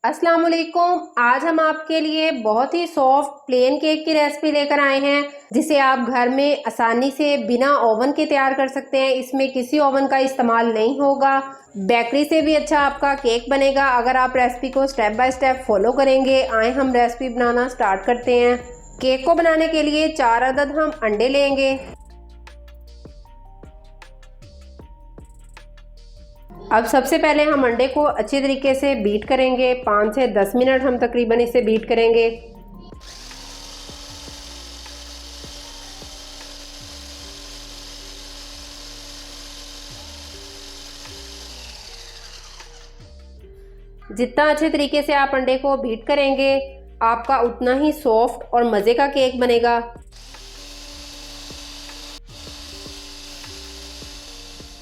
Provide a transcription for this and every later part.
अस्सलाम वालेकुम। आज हम आपके लिए बहुत ही सॉफ्ट प्लेन केक की रेसिपी लेकर आए हैं जिसे आप घर में आसानी से बिना ओवन के तैयार कर सकते हैं। इसमें किसी ओवन का इस्तेमाल नहीं होगा। बेकरी से भी अच्छा आपका केक बनेगा अगर आप रेसिपी को स्टेप बाय स्टेप फॉलो करेंगे। आए हम रेसिपी बनाना स्टार्ट करते हैं। केक को बनाने के लिए 4 अदद हम अंडे लेंगे। अब सबसे पहले हम अंडे को अच्छी तरीके से बीट करेंगे। 5 से 10 मिनट हम तकरीबन इसे बीट करेंगे। जितना अच्छे तरीके से आप अंडे को बीट करेंगे आपका उतना ही सॉफ्ट और मज़े का केक बनेगा।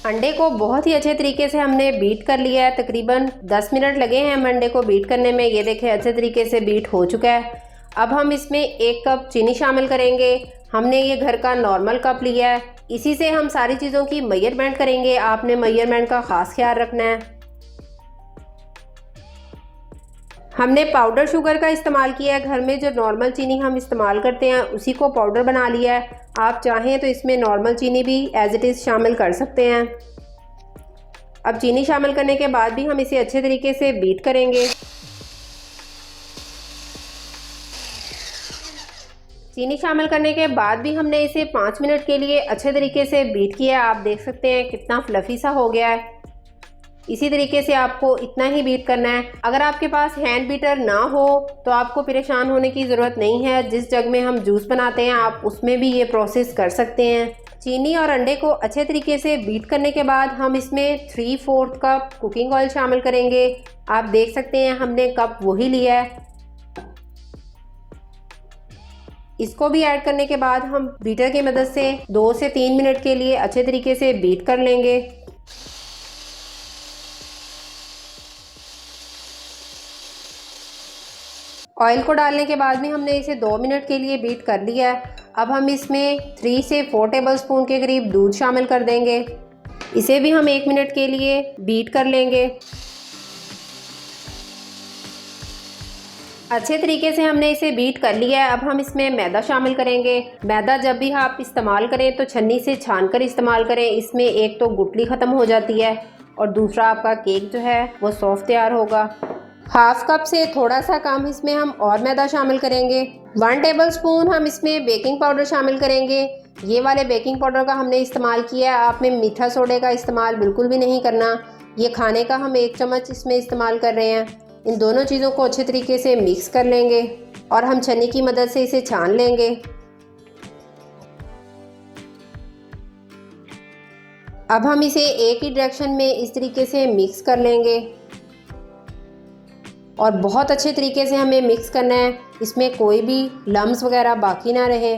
अंडे को बहुत ही अच्छे तरीके से हमने बीट कर लिया है। तकरीबन 10 मिनट लगे हैं हम अंडे को बीट करने में। ये देखें अच्छे तरीके से बीट हो चुका है। अब हम इसमें 1 कप चीनी शामिल करेंगे। हमने ये घर का नॉर्मल कप लिया है। इसी से हम सारी चीज़ों की मेजरमेंट करेंगे। आपने मेजरमेंट का ख़ास ख्याल रखना है। हमने पाउडर शुगर का इस्तेमाल किया है। घर में जो नॉर्मल चीनी हम इस्तेमाल करते हैं उसी को पाउडर बना लिया है। आप चाहें तो इसमें नॉर्मल चीनी भी एज इट इज़ शामिल कर सकते हैं। अब चीनी शामिल करने के बाद भी हम इसे अच्छे तरीके से बीट करेंगे। चीनी शामिल करने के बाद भी हमने इसे 5 मिनट के लिए अच्छे तरीके से बीट किया। आप देख सकते हैं कितना फ्लफी सा हो गया है। इसी तरीके से आपको इतना ही बीट करना है। अगर आपके पास हैंड बीटर ना हो तो आपको परेशान होने की ज़रूरत नहीं है। जिस जग में हम जूस बनाते हैं आप उसमें भी ये प्रोसेस कर सकते हैं। चीनी और अंडे को अच्छे तरीके से बीट करने के बाद हम इसमें 3/4 कप कुकिंग ऑयल शामिल करेंगे। आप देख सकते हैं हमने कप वही लिया है। इसको भी ऐड करने के बाद हम बीटर की मदद से 2 से 3 मिनट के लिए अच्छे तरीके से बीट कर लेंगे। ऑयल को डालने के बाद भी हमने इसे 2 मिनट के लिए बीट कर लिया है। अब हम इसमें 3 से 4 टेबलस्पून के करीब दूध शामिल कर देंगे। इसे भी हम 1 मिनट के लिए बीट कर लेंगे। अच्छे तरीके से हमने इसे बीट कर लिया है। अब हम इसमें मैदा शामिल करेंगे। मैदा जब भी आप इस्तेमाल करें तो छन्नी से छान कर इस्तेमाल करें। इसमें एक तो गुठली ख़त्म हो जाती है और दूसरा आपका केक जो है वो सॉफ्ट तैयार होगा। हाफ कप से थोड़ा सा कम इसमें हम और मैदा शामिल करेंगे। 1 टेबलस्पून हम इसमें बेकिंग पाउडर शामिल करेंगे। ये वाले बेकिंग पाउडर का हमने इस्तेमाल किया है। आपने मीठा सोडे का इस्तेमाल बिल्कुल भी नहीं करना। ये खाने का हम 1 चम्मच इसमें इस्तेमाल कर रहे हैं। इन दोनों चीज़ों को अच्छे तरीके से मिक्स कर लेंगे और हम छन्नी की मदद से इसे छान लेंगे। अब हम इसे एक ही डायरेक्शन में इस तरीके से मिक्स कर लेंगे और बहुत अच्छे तरीके से हमें मिक्स करना है। इसमें कोई भी लम्स वगैरह बाकी ना रहे।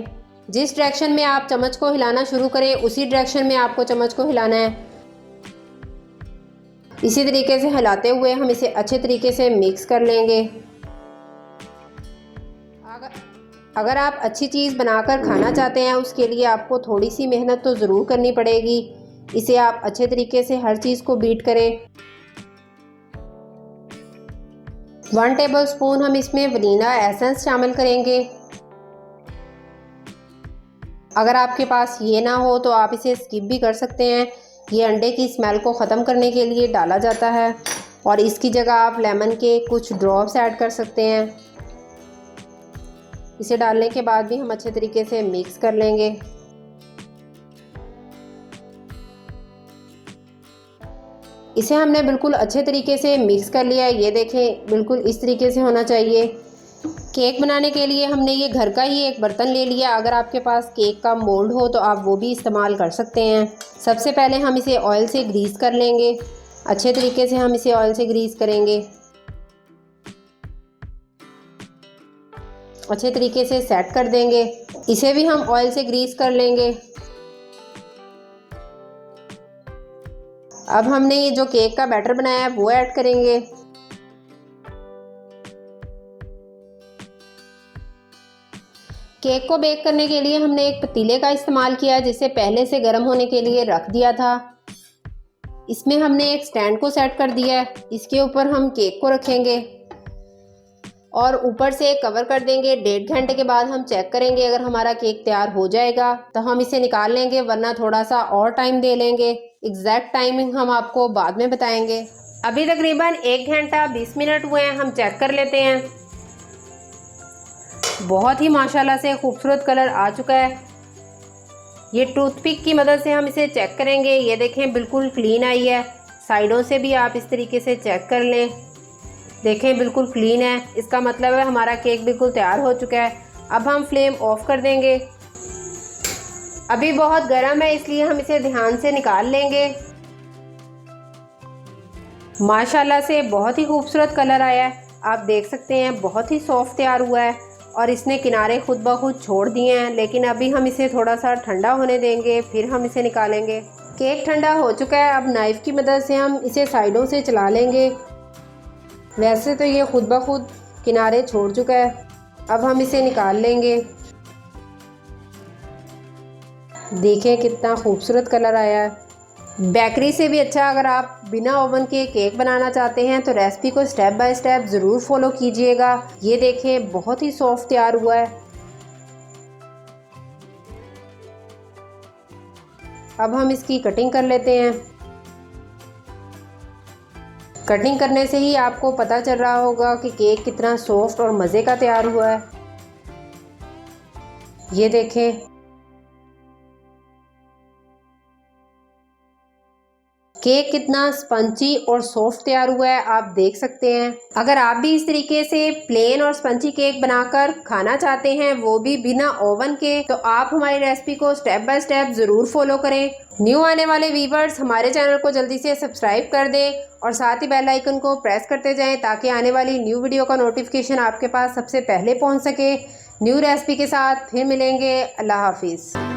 जिस डायरेक्शन में आप चम्मच को हिलाना शुरू करें उसी डायरेक्शन में आपको चम्मच को हिलाना है। इसी तरीके से हिलाते हुए हम इसे अच्छे तरीके से मिक्स कर लेंगे। अगर आप अच्छी चीज़ बनाकर खाना चाहते हैं उसके लिए आपको थोड़ी सी मेहनत तो ज़रूर करनी पड़ेगी। इसे आप अच्छे तरीके से हर चीज़ को बीट करें। 1 टेबलस्पून हम इसमें वनीला एसेंस शामिल करेंगे। अगर आपके पास ये ना हो तो आप इसे स्किप भी कर सकते हैं। ये अंडे की स्मेल को ख़त्म करने के लिए डाला जाता है और इसकी जगह आप लेमन के कुछ ड्रॉप्स ऐड कर सकते हैं। इसे डालने के बाद भी हम अच्छे तरीके से मिक्स कर लेंगे। इसे हमने बिल्कुल अच्छे तरीके से मिक्स कर लिया है। ये देखें बिल्कुल इस तरीके से होना चाहिए। केक बनाने के लिए हमने ये घर का ही एक बर्तन ले लिया। अगर आपके पास केक का मोल्ड हो तो आप वो भी इस्तेमाल कर सकते हैं। सबसे पहले हम इसे ऑयल से ग्रीस कर लेंगे। अच्छे तरीके से हम इसे ऑयल से ग्रीस करेंगे। अच्छे तरीके से सेट कर देंगे। इसे भी हम ऑयल से ग्रीस कर लेंगे। अब हमने ये जो केक का बैटर बनाया है वो ऐड करेंगे। केक को बेक करने के लिए हमने एक पतीले का इस्तेमाल किया जिसे पहले से गर्म होने के लिए रख दिया था। इसमें हमने एक स्टैंड को सेट कर दिया है। इसके ऊपर हम केक को रखेंगे। और ऊपर से कवर कर देंगे। 1.5 घंटे के बाद हम चेक करेंगे, अगर हमारा केक तैयार हो जाएगा तो हम इसे निकाल लेंगे, वरना थोड़ा सा और टाइम दे लेंगे। एग्जैक्ट टाइमिंग हम आपको बाद में बताएंगे। अभी तकरीबन 1 घंटा 20 मिनट हुए हैं, हम चेक कर लेते हैं। बहुत ही माशाल्लाह से खूबसूरत कलर आ चुका है। ये टूथपिक की मदद से हम इसे चेक करेंगे। ये देखें बिल्कुल क्लीन आई है। साइडों से भी आप इस तरीके से चेक कर लें, देखें बिल्कुल क्लीन है। इसका मतलब है हमारा केक बिल्कुल तैयार हो चुका है। अब हम फ्लेम ऑफ कर देंगे। अभी बहुत गर्म है, इसलिए हम इसे ध्यान से निकाल लेंगे। माशाल्लाह से बहुत ही खूबसूरत कलर आया है, आप देख सकते हैं। बहुत ही सॉफ्ट तैयार हुआ है और इसने किनारे खुद ब खुद छोड़ दिए हैं। लेकिन अभी हम इसे थोड़ा सा ठंडा होने देंगे, फिर हम इसे निकालेंगे। केक ठंडा हो चुका है। अब नाइफ़ की मदद से हम इसे साइडों से चला लेंगे। वैसे तो ये खुद ब खुद किनारे छोड़ चुका है। अब हम इसे निकाल लेंगे। देखें कितना खूबसूरत कलर आया है। बेकरी से भी अच्छा अगर आप बिना ओवन के केक बनाना चाहते हैं तो रेसिपी को स्टेप बाय स्टेप ज़रूर फॉलो कीजिएगा। ये देखें बहुत ही सॉफ्ट तैयार हुआ है। अब हम इसकी कटिंग कर लेते हैं। कटिंग करने से ही आपको पता चल रहा होगा कि केक कितना सॉफ्ट और मज़े का तैयार हुआ है। ये देखें केक कितना स्पंजी और सॉफ्ट तैयार हुआ है, आप देख सकते हैं। अगर आप भी इस तरीके से प्लेन और स्पंजी केक बनाकर खाना चाहते हैं, वो भी बिना ओवन के, तो आप हमारी रेसिपी को स्टेप बाय स्टेप ज़रूर फॉलो करें। न्यू आने वाले व्यूअर्स हमारे चैनल को जल्दी से सब्सक्राइब कर दें और साथ ही बेल आइकन को प्रेस करते जाएं, ताकि आने वाली न्यू वीडियो का नोटिफिकेशन आपके पास सबसे पहले पहुँच सके। न्यू रेसिपी के साथ फिर मिलेंगे। अल्लाह हाफिज़।